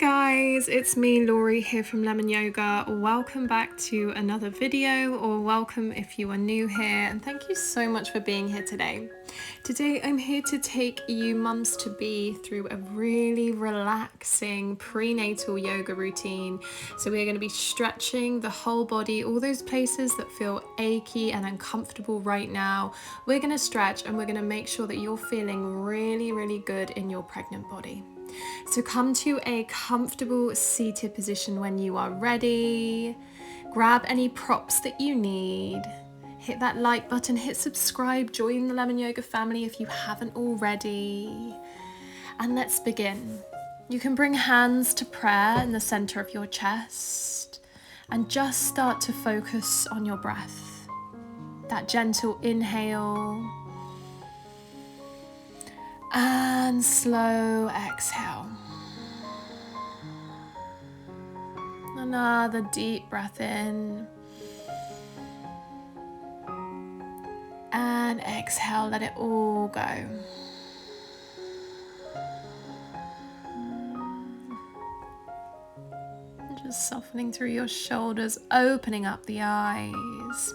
guys, it's me Laurie here from Lemon Yoga. Welcome back to another video, or welcome if you are new here, and thank you so much for being here today. Today I'm here to take you mums to be through a really relaxing prenatal yoga routine. So we're going to be stretching the whole body, all those places that feel achy and uncomfortable right now. We're going to stretch and we're going to make sure that you're feeling really good in your pregnant body. So come to a comfortable seated position when you are ready. Grab any props that you need. Hit that like button, hit subscribe, join the Lemon Yoga family if you haven't already. And let's begin. You can bring hands to prayer in the center of your chest and just start to focus on your breath. That gentle inhale and slow exhale. Another deep breath in and exhale, let it all go. Just softening through your shoulders, opening up the eyes.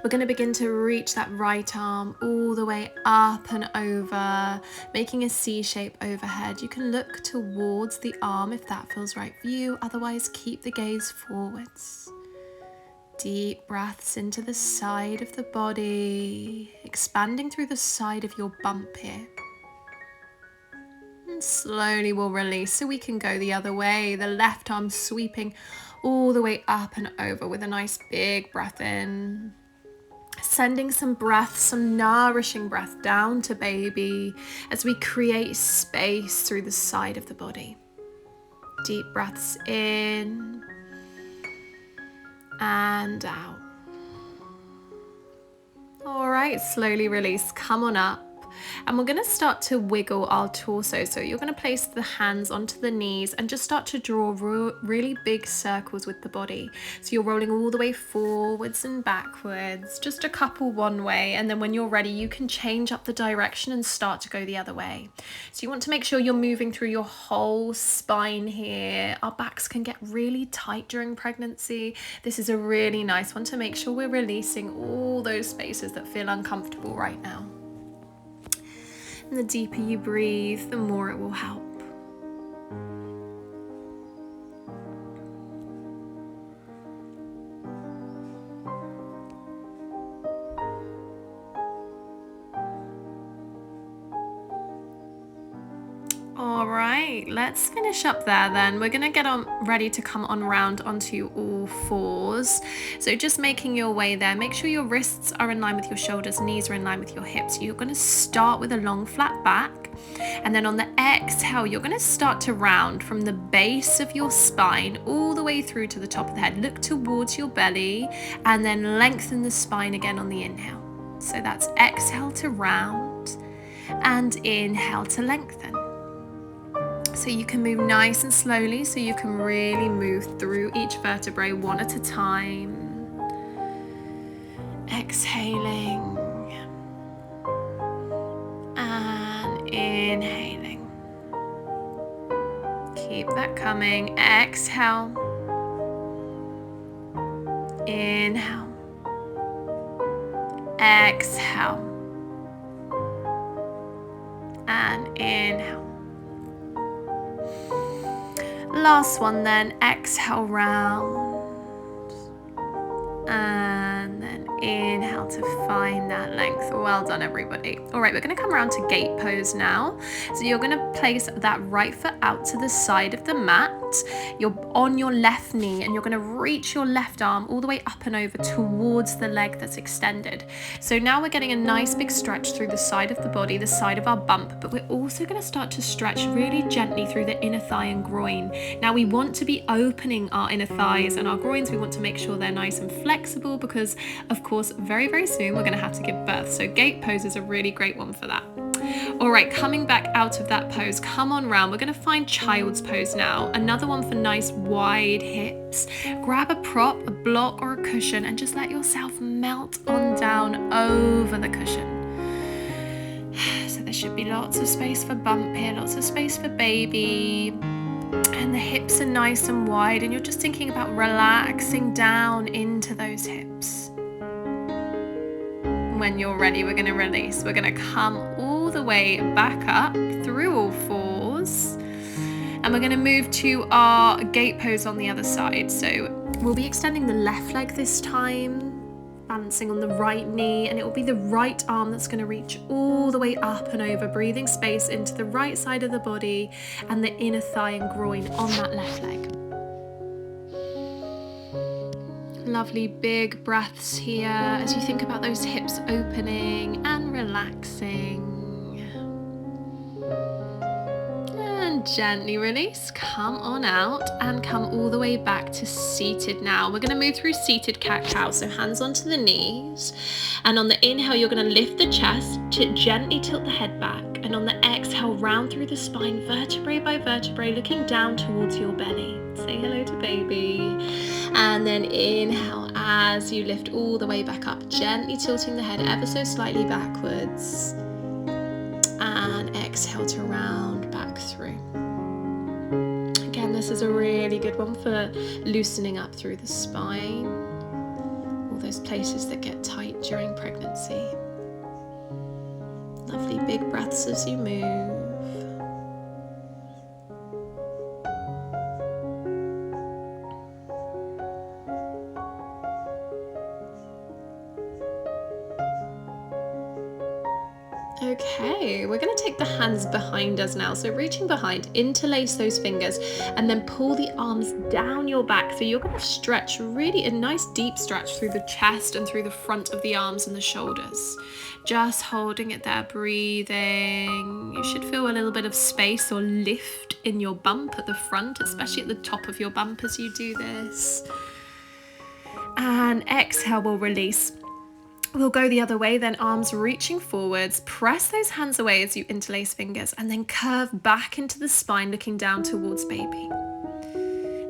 We're going to begin to reach that right arm all the way up and over, making a C shape overhead. You can look towards the arm if that feels right for you. Otherwise, keep the gaze forwards. Deep breaths into the side of the body, expanding through the side of your bump here. And slowly we'll release so we can go the other way. The left arm sweeping all the way up and over with a nice big breath in. Sending some breath, some nourishing breath down to baby as we create space through the side of the body. Deep breaths in and out. All right, slowly release, come on up. And we're going to start to wiggle our torso. So you're going to place the hands onto the knees and just start to draw really big circles with the body. So you're rolling all the way forwards and backwards, just a couple one way. And then when you're ready, you can change up the direction and start to go the other way. So you want to make sure you're moving through your whole spine here. Our backs can get really tight during pregnancy. This is a really nice one to make sure we're releasing all those spaces that feel uncomfortable right now. And the deeper you breathe, the more it will help. All right, let's finish up there then. We're going to get on ready to come on round onto all fours. So just making your way there. Make sure your wrists are in line with your shoulders, knees are in line with your hips. You're going to start with a long flat back. And then on the exhale, you're going to start to round from the base of your spine all the way through to the top of the head. Look towards your belly and then lengthen the spine again on the inhale. So that's exhale to round and inhale to lengthen. So you can move nice and slowly, so you can really move through each vertebrae one at a time. Exhaling and inhaling. Keep that coming. Exhale. Inhale. Exhale. And inhale. Last one then, exhale round and then inhale to find that length. Well done everybody. All right, we're going to come around to gate pose now. So you're going to place that right foot out to the side of the mat. You're on your left knee and you're going to reach your left arm all the way up and over towards the leg that's extended. So now we're getting a nice big stretch through the side of the body, the side of our bump, but we're also going to start to stretch really gently through the inner thigh and groin. Now we want to be opening our inner thighs and our groins. We want to make sure they're nice and flexible because of course very soon we're going to have to give birth. So gate pose is a really great one for that. All right, coming back out of that pose, come on round. We're going to find child's pose now. Another one for nice wide hips. Grab a prop, a block or a cushion and just let yourself melt on down over the cushion. So there should be lots of space for bump here, lots of space for baby. And the hips are nice and wide, and you're just thinking about relaxing down into those hips. When you're ready, we're going to release. We're going to come all the way back up through all fours. And we're going to move to our gate pose on the other side. So we'll be extending the left leg this time, balancing on the right knee, and it will be the right arm that's going to reach all the way up and over, breathing space into the right side of the body and the inner thigh and groin on that left leg. Lovely big breaths here as you think about those hips opening and relaxing. And gently release, come on out and come all the way back to seated now. We're going to move through seated cat-cow, so hands onto the knees. And on the inhale, you're going to lift the chest, gently tilt the head back. And on the exhale, round through the spine, vertebrae by vertebrae, looking down towards your belly. Say hello to baby. And then inhale as you lift all the way back up, gently tilting the head ever so slightly backwards. And exhale to round back through. Again, this is a really good one for loosening up through the spine, all those places that get tight during pregnancy. Lovely big breaths as you move. Okay, we're going to take the hands behind us now. So reaching behind, interlace those fingers and then pull the arms down your back. So you're going to stretch really a nice deep stretch through the chest and through the front of the arms and the shoulders. Just holding it there, breathing. You should feel a little bit of space or lift in your bump at the front, especially at the top of your bump as you do this. And exhale, we'll release. We'll go the other way, then arms reaching forwards, press those hands away as you interlace fingers, and then curve back into the spine, looking down towards baby.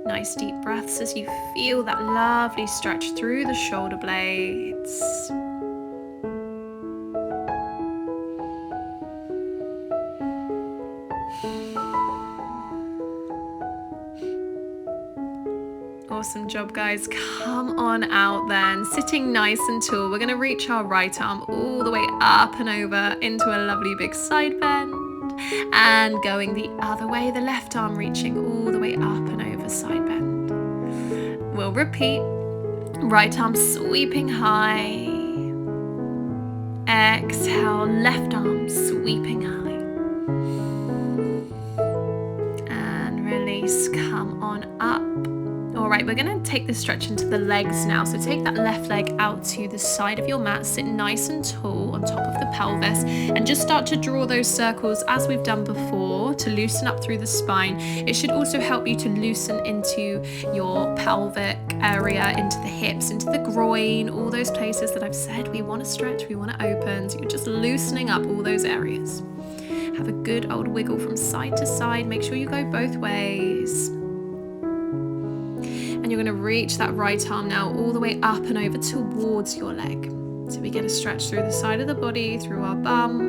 Nice deep breaths as you feel that lovely stretch through the shoulder blades. Awesome job, guys. Come on out then, sitting nice and tall. We're going to reach our right arm all the way up and over into a lovely big side bend, and going the other way, the left arm reaching all the way up and over, side bend. We'll repeat. Right arm sweeping high. Exhale, left arm sweeping high. And release, come on up. All right, we're going to take the stretch into the legs now. So take that left leg out to the side of your mat, sit nice and tall on top of the pelvis, and just start to draw those circles as we've done before to loosen up through the spine. It should also help you to loosen into your pelvic area, into the hips, into the groin, all those places that I've said we want to stretch, we want to open. So you're just loosening up all those areas. Have a good old wiggle from side to side. Make sure you go both ways. And you're going to reach that right arm now all the way up and over towards your leg. So we get a stretch through the side of the body, through our bump,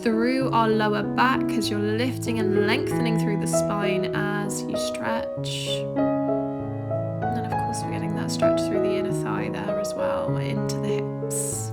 through our lower back as you're lifting and lengthening through the spine as you stretch. And then of course we're getting that stretch through the inner thigh there as well, into the hips.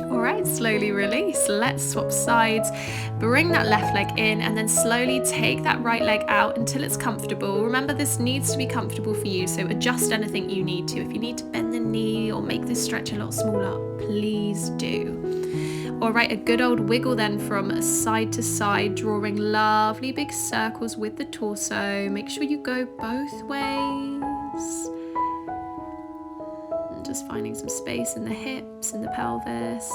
All right, slowly release. Let's swap sides. Bring that left leg in and then slowly take that right leg out until it's comfortable. Remember, this needs to be comfortable for you, so adjust anything you need to. If you need to bend the knee or make this stretch a lot smaller, please do. All right, a good old wiggle then from side to side, drawing lovely big circles with the torso. Make sure you go both ways. And just finding some space in the hips and the pelvis.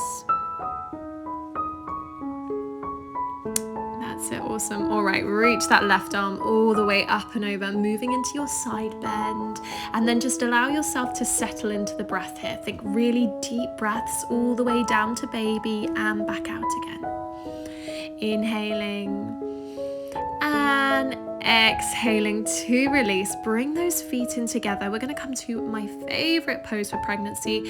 That's it, awesome. All right, reach that left arm all the way up and over, moving into your side bend, and then just allow yourself to settle into the breath here. Think really deep breaths all the way down to baby and back out again. Inhaling and Exhaling to release. Bring those feet in together. We're going to come to my favorite pose for pregnancy,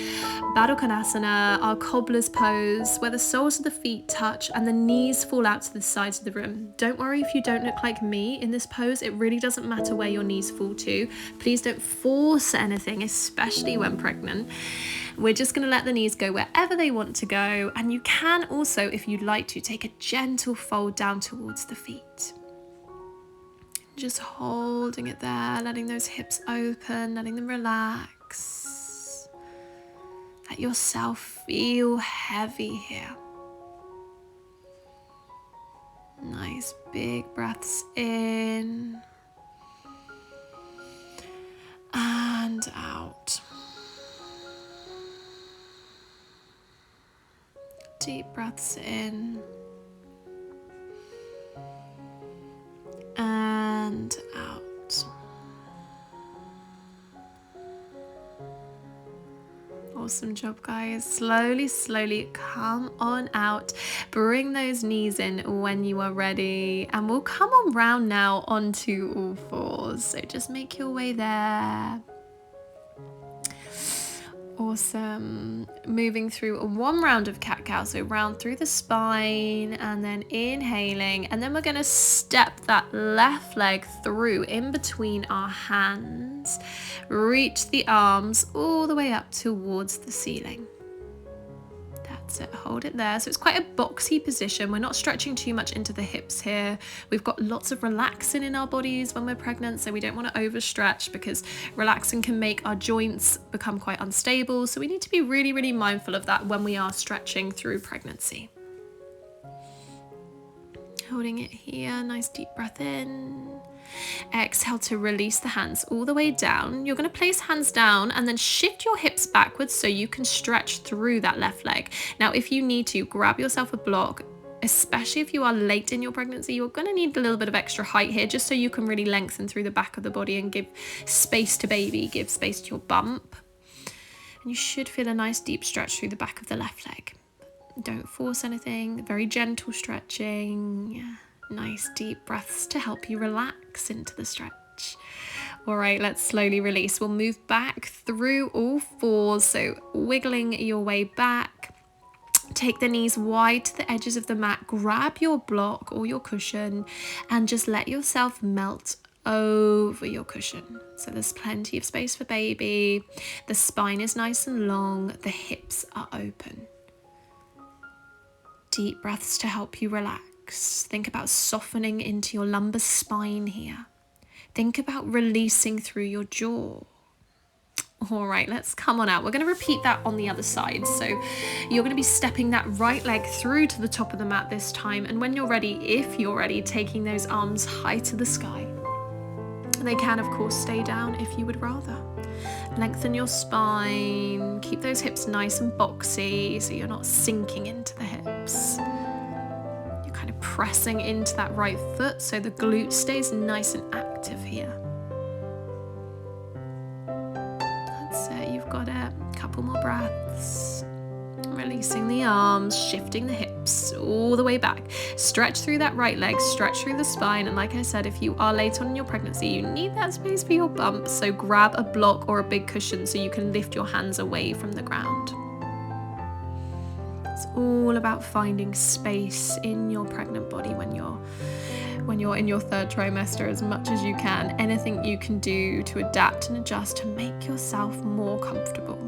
Baddha Konasana, our cobbler's pose, where the soles of the feet touch and the knees fall out to the sides of the room. Don't worry if you don't look like me in this pose. It really doesn't matter where your knees fall to. Please don't force anything, especially when pregnant. We're just going to let the knees go wherever they want to go. And you can also, if you'd like to, take a gentle fold down towards the feet. Just holding it there, letting those hips open, letting them relax. Let yourself feel heavy here. Nice big breaths in and out. Deep breaths in and out. Awesome job, guys. Slowly come on out. Bring those knees in when you are ready, and we'll come on round now onto all fours. So just make your way there. Awesome. Moving through one round of cat-cow, so round through the spine and then inhaling, and then we're going to step that left leg through in between our hands. Reach the arms all the way up towards the ceiling. That's it, hold it there. So it's quite a boxy position. We're not stretching too much into the hips here. We've got lots of relaxin in our bodies when we're pregnant, so we don't want to overstretch because relaxin can make our joints become quite unstable. So we need to be really mindful of that when we are stretching through pregnancy. Holding it here, nice deep breath in. Exhale to release the hands all the way down. You're going to place hands down and then shift your hips backwards so you can stretch through that left leg. Now, if you need to, grab yourself a block, especially if you are late in your pregnancy. You're going to need a little bit of extra height here just so you can really lengthen through the back of the body and give space to baby, give space to your bump. And you should feel a nice deep stretch through the back of the left leg. Don't force anything, very gentle stretching. Nice deep breaths to help you relax into the stretch. All right, let's slowly release. We'll move back through all fours, so wiggling your way back. Take the knees wide to the edges of the mat, grab your block or your cushion and just let yourself melt over your cushion. So there's plenty of space for baby. The spine is nice and long, the hips are open. Deep breaths to help you relax. Think about softening into your lumbar spine here. Think about releasing through your jaw. All right, let's come on out. We're going to repeat that on the other side. So you're going to be stepping that right leg through to the top of the mat this time. And when you're ready, if you're ready, taking those arms high to the sky. They can, of course, stay down if you would rather. Lengthen your spine. Keep those hips nice and boxy so you're not sinking into the hips. Pressing into that right foot so the glute stays nice and active here. That's it, you've got it. A couple more breaths. Releasing the arms, shifting the hips all the way back. Stretch through that right leg, stretch through the spine. And like I said, if you are late on in your pregnancy, you need that space for your bump. So grab a block or a big cushion so you can lift your hands away from the ground. It's all about finding space in your pregnant body when you're in your third trimester as much as you can. Anything you can do to adapt and adjust to make yourself more comfortable.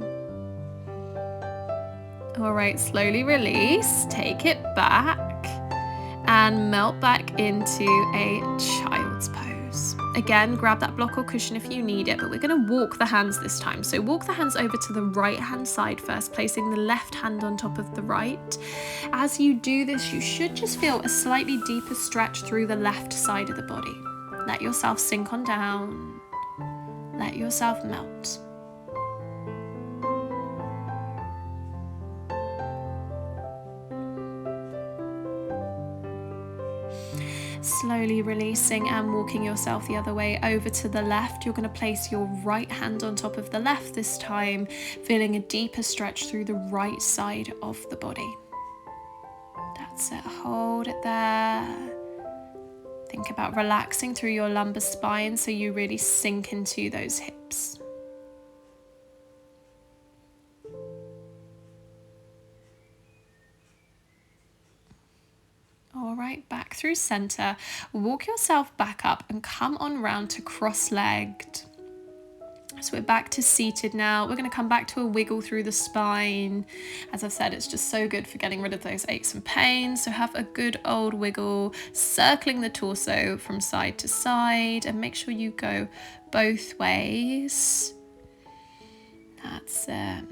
All right, slowly release, take it back and melt back into a child's pose. Again, grab that block or cushion if you need it, but we're going to walk the hands this time. So walk the hands over to the right hand side first, placing the left hand on top of the right. As you do this, you should just feel a slightly deeper stretch through the left side of the body. Let yourself sink on down. Let yourself melt. Slowly releasing and walking yourself the other way over to the left. You're going to place your right hand on top of the left this time, feeling a deeper stretch through the right side of the body. That's it, hold it there. Think about relaxing through your lumbar spine so you really sink into those hips. All right, back through center. Walk yourself back up and come on round to cross-legged. So we're back to seated now. We're going to come back to a wiggle through the spine. As I've said, it's just so good for getting rid of those aches and pains. So have a good old wiggle, circling the torso from side to side, and make sure you go both ways. That's it.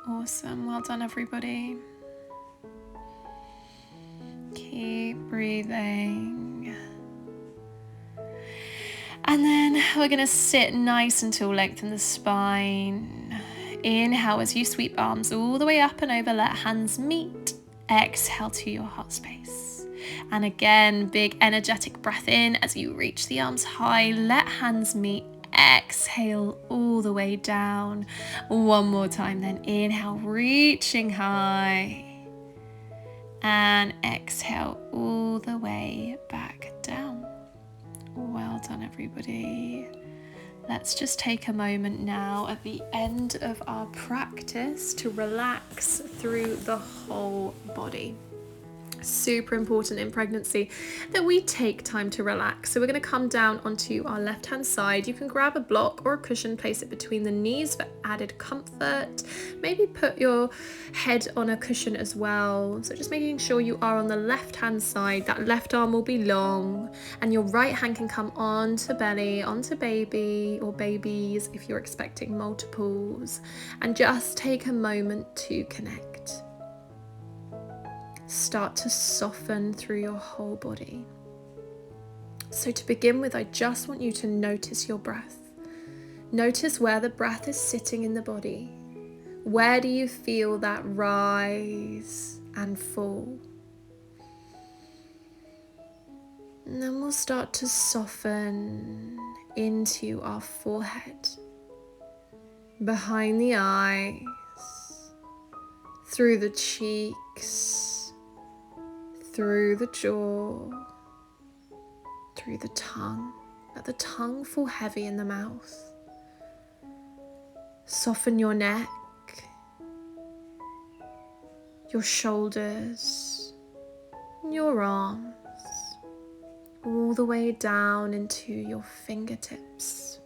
Awesome. Well done, everybody. Keep breathing. And then we're going to sit nice and tall, lengthen the spine. Inhale as you sweep arms all the way up and over, let hands meet. Exhale to your heart space. And again, big energetic breath in as you reach the arms high, let hands meet. Exhale all the way down. One more time then. Inhale, reaching high. And exhale all the way back down. Well done, everybody. Let's just take a moment now at the end of our practice to relax through the whole body. Super important in pregnancy that we take time to relax. So we're going to come down onto our left hand side. You can grab a block or a cushion, place it between the knees for added comfort. Maybe put your head on a cushion as well. So just making sure you are on the left hand side. That left arm will be long and your right hand can come onto belly, onto baby or babies if you're expecting multiples, and just take a moment to connect. Start to soften through your whole body. So to begin with, I just want you to notice your breath. Notice where the breath is sitting in the body. Where do you feel that rise and fall? And then we'll start to soften into our forehead, behind the eyes, through the cheeks, through the jaw, through the tongue. Let the tongue fall heavy in the mouth. Soften your neck, your shoulders, your arms, all the way down into your fingertips.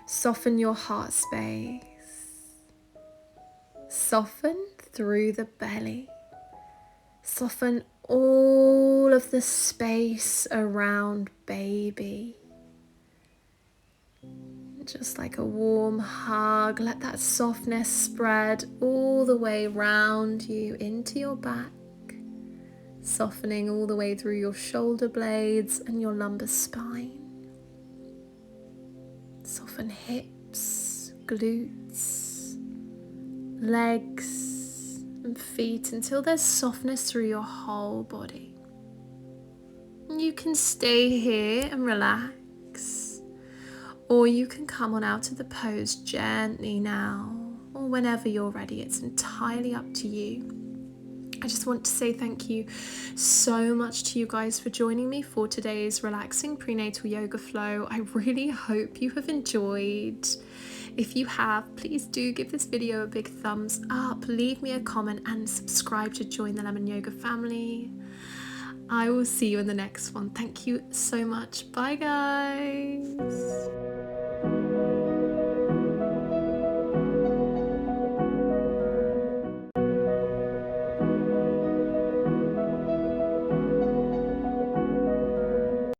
Soften your heart space. Soften through the belly. Soften all of the space around baby. Just like a warm hug, let that softness spread all the way round you into your back, softening all the way through your shoulder blades and your lumbar spine. Soften hips, glutes, legs, and feet until there's softness through your whole body. You can stay here and relax, or you can come on out of the pose gently now, or whenever you're ready. It's entirely up to you. I just want to say thank you so much to you guys for joining me for today's relaxing prenatal yoga flow. I really hope you have enjoyed. If you have, please do give this video a big thumbs up, leave me a comment and subscribe to join the Lemon Yoga family. I will see you in the next one. Thank you so much. Bye guys.